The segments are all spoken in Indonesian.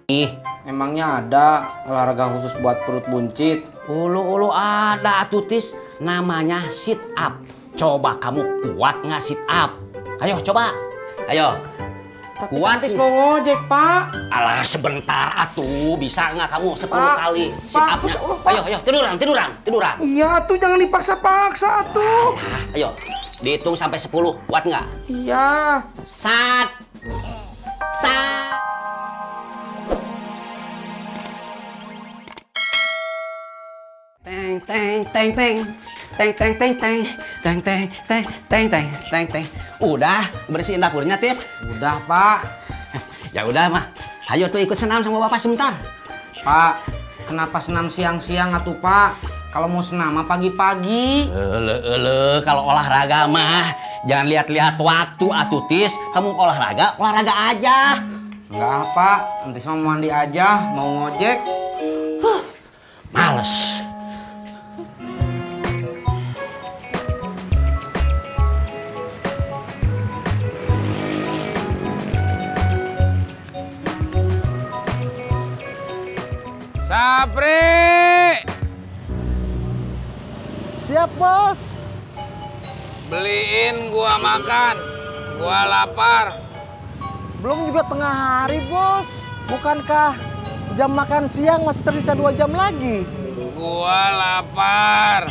Ih, emangnya ada olahraga khusus buat perut buncit? Ulu ada atuh Tis, namanya sit up. Coba kamu kuat nggak sit up? Ayo coba, ayo. Tapi kuat Tis mau ngojek, Pak. Alah sebentar atuh, bisa nggak kamu 10 kali sit Pak, upnya? Pak. Ayo, tiduran. Iya tuh, jangan dipaksa-paksa tuh. Ayo, dihitung sampai 10, kuat nggak? Iya. Sat. Teng. Udah bersihin dapurnya, Tis? Udah, Pak. Ya udah mah. Ayo tuh ikut senam sama Bapak sebentar. Pak, kenapa senam siang-siang atuh, Pak? Kalau mau senam mah pagi-pagi. Kalau olahraga mah jangan lihat-lihat waktu atuh, Tis. Kamu olahraga aja. Enggak, Pak. Nanti mau mandi aja, mau ngojek. Males. Sapri, Siap, Bos. beliin gua makan. Gua lapar. Belum juga tengah hari, Bos. Bukankah jam makan siang masih tersisa 2 jam lagi? Gua lapar.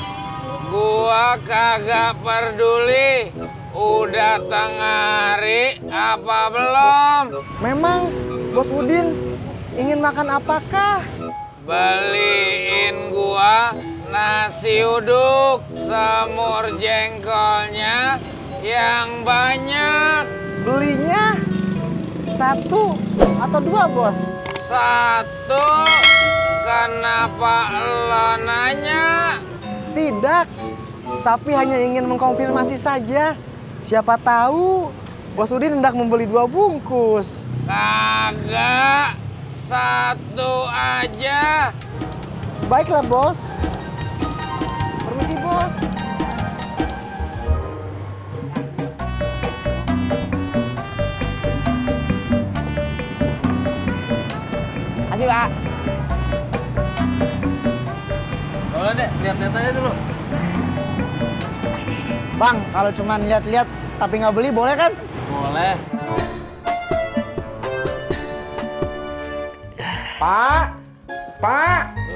Gua kagak peduli. Udah tengah hari apa belum? Memang Bos Udin ingin makan apakah? Beliin gua nasi uduk, semur jengkolnya yang banyak. Belinya 1 atau 2, Bos? 1. Kenapa lo nanya? Tidak. Sapi hanya ingin mengkonfirmasi saja. Siapa tahu Bos Udin hendak membeli 2 bungkus. Kagak, 1 aja. Baiklah, Bos. Permisi, Bos. Kasih, Pak. Boleh deh, lihat-lihat aja dulu. Bang, kalau cuma lihat-lihat tapi nggak beli boleh kan? Boleh. Pak.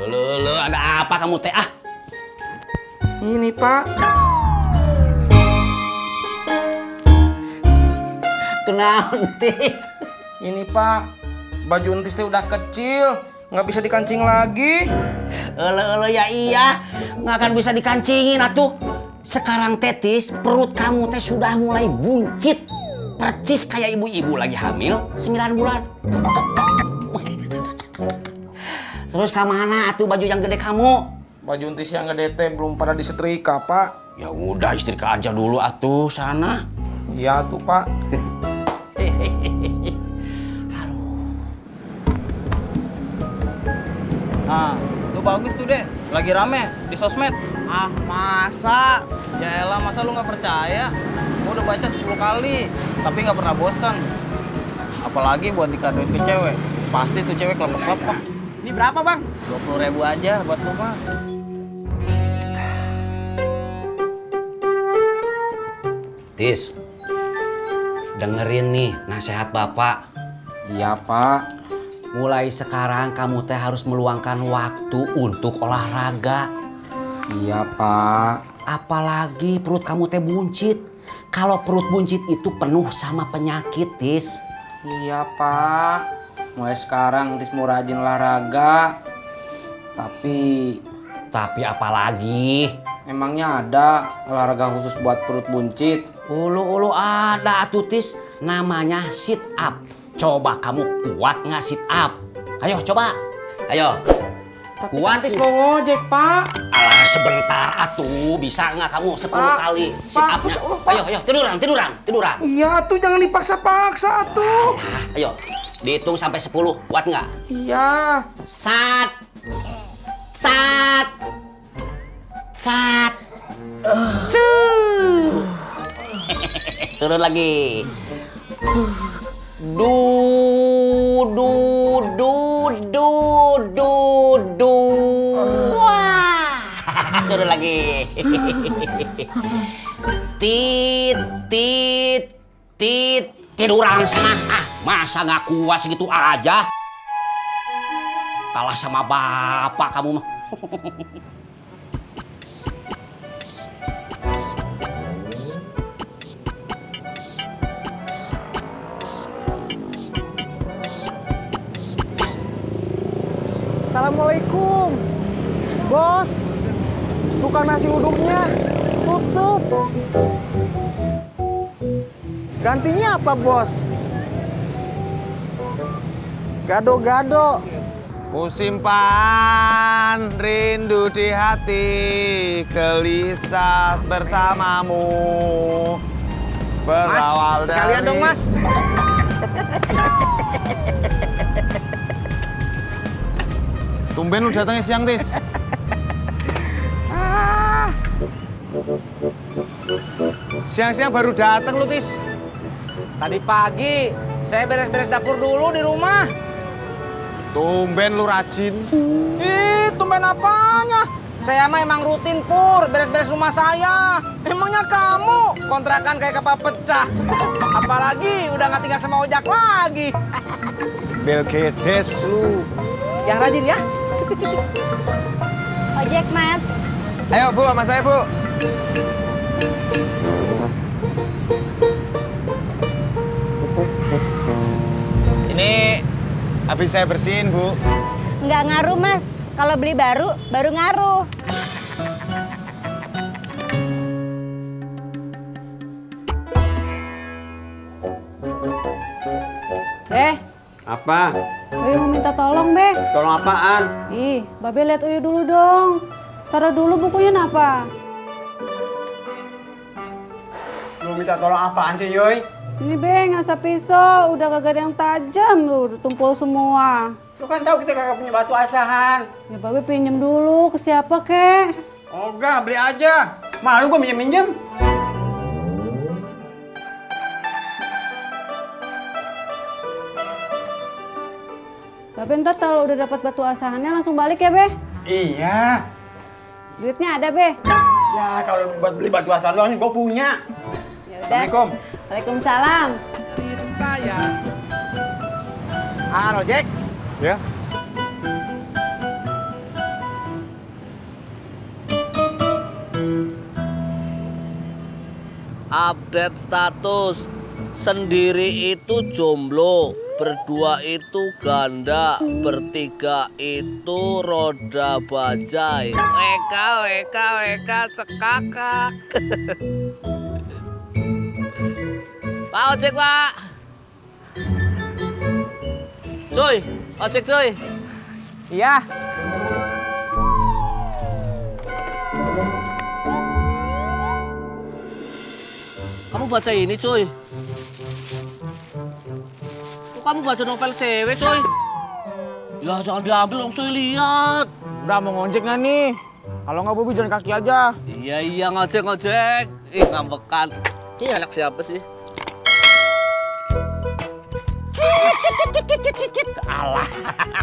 Lu ada apa kamu teh? Ini, Pak. Kenapa, Tis? Ini, Pak. Baju entis teh udah kecil, nggak bisa dikancing lagi. Ya iya, nggak akan bisa dikancingin atuh. Sekarang Tetis, perut kamu teh sudah mulai buncit. Percis kayak ibu-ibu lagi hamil 9 bulan. Terus kemana atuh baju yang gede kamu? Baju entis yang gede teh belum pada disetrika, Pak. Ya udah istrika aja dulu atuh sana. Iya tuh, Pak. Nah, itu bagus tuh, Dek. Lagi rame di sosmed. Ah, masa? Ya elah, masa lu nggak percaya? Gua udah baca 10 kali, tapi nggak pernah bosan. Apalagi buat dikadoin ke cewek. Pasti tuh cewek kelepek-kelepek. Ini berapa, Bang? 20.000 aja buat lu mah. Tis, dengerin nih nasihat Bapak. Iya, Pak. Mulai sekarang kamu teh harus meluangkan waktu untuk olahraga. Iya, Pak. Apalagi perut kamu teh buncit. Kalau perut buncit itu penuh sama penyakit, Tis. Iya, Pak. Mulai sekarang entis mau rajin olahraga. Tapi apalagi? emangnya ada olahraga khusus buat perut buncit? Ulu ada atuh, Tis. Namanya sit up. Coba kamu kuat nggak sit up? Ayo coba. Ayo. Tapi Kuat entis mau ngojek, Pak. Alah sebentar atuh, bisa nggak kamu 10 Pak, kali sit Pak, upnya? Pak. Ayo tiduran. Iya tuh, jangan dipaksa-paksa tuh. Ayo, dihitung sampai 10, kuat nggak? Iya. Sat. Tuh. Turun lagi. Du du du du du du. Wah. Turun lagi. Tit tit tit. Tiduran sana. Ah, masa nggak kuat segitu aja? Kalah sama bapak kamu mah. Assalamualaikum, bos. Tukang nasi uduknya tutup. Gantinya apa, bos? Gado-gado. Kusimpan rindu di hati, gelisah bersamamu. Berawal Mas, sekalian dari... dong, Mas. Tumben lu datangnya siang, Tis. Siang-siang baru datang lu, Tis. Tadi pagi saya beres-beres dapur dulu di rumah. Tumben lu rajin. Ih, tumben apanya? Saya mah emang rutin pur, beres-beres rumah saya. Emangnya kamu kontrakan kayak kapal pecah. Apalagi udah nggak tinggal sama ojak lagi. Belgedes lu. Yang rajin ya. Ojek, Mas. Ayo, Bu, sama saya, Bu. Ini habis saya bersihin, Bu. Nggak ngaruh, Mas. Kalau beli baru, baru ngaruh. Apa? Uyu mau minta tolong, Be. Tolong apaan? Ih, Babe lihat Uyu dulu dong. Taruh dulu bukunya apa? Lu minta tolong apaan sih, Yoy? Ini, Be, ngasap pisau. Udah kagak ada yang tajam lu, udah tumpul semua. Lu kan tahu kita kagak punya batu asahan. Ya, Babe pinjem dulu. Ke siapa, kek? Enggak, beli aja. Malu gua minjem-minjem. Babe ntar kalau udah dapat batu asahannya langsung balik ya, Be? Iya. Duitnya ada, Be? Ya, kalau buat beli batu asahan doang gua punya. Ya udah. Assalamualaikum. Waalaikumsalam. Ojek. Ya. Update status. Sendiri itu jomblo, berdua itu ganda, bertiga itu roda bajai. Weka cekakak. Pak ojek, Pak. Cuy, ojek cuy. Iya. Kamu baca ini, cuy. Kok kamu baca novel cewek, cuy? Ya jangan diambil dong, cuy, lihat. Udah mau ngojek nggak nih? Kalau nggak Bobi jalan kaki aja. Iya, ngojek. Ih, ngambekan. Ini anak siapa sih? Alah,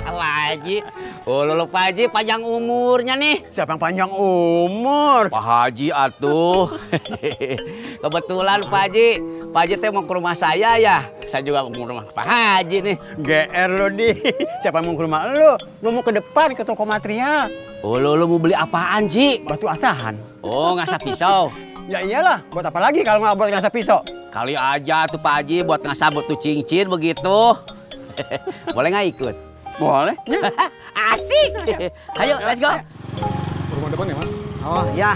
Pak Haji. Oh, lu Pak Haji panjang umurnya nih. Siapa yang panjang umur? Pak Haji atuh. Kebetulan Pak Haji. Pak Haji teh mau ke rumah saya ya. Saya juga mau ke rumah Pak Haji nih. GR lo di. Siapa yang mau ke rumah lo? Lo mau ke depan ke toko material. Oh, lu mau beli apaan, Ji? Batu asahan. Oh, ngasap pisau. Ya iyalah, buat apa lagi kalau nggak buat ngasap pisau? Kali aja tuh Pak Haji buat ngasap batu cincin begitu. Boleh nggak ikut? Boleh. Asik. Ayo, let's go. Rumah depan ya, Mas? Oh ya,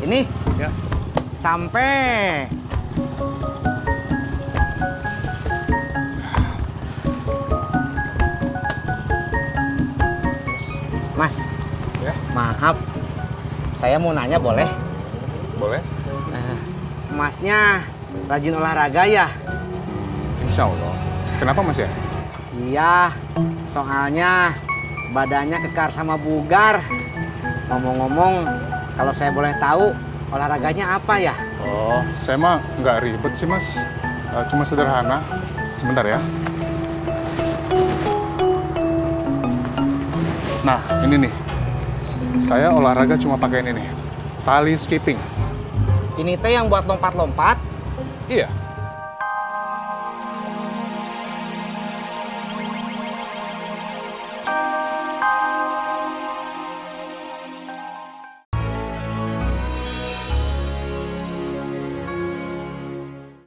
ini. Ya. Sampai. Mas, Ya. maaf. Saya mau nanya boleh? Boleh? Masnya rajin olahraga ya? Insya Allah. Kenapa, Mas ya? Iya, soalnya badannya kekar sama bugar. Ngomong-ngomong, kalau saya boleh tahu, olahraganya apa ya? Oh, saya mah nggak ribet sih, Mas. Cuma sederhana. Sebentar ya. Nah, ini nih. Saya olahraga cuma pakai ini nih. Tali skipping. Ini teh yang buat lompat-lompat. Iya.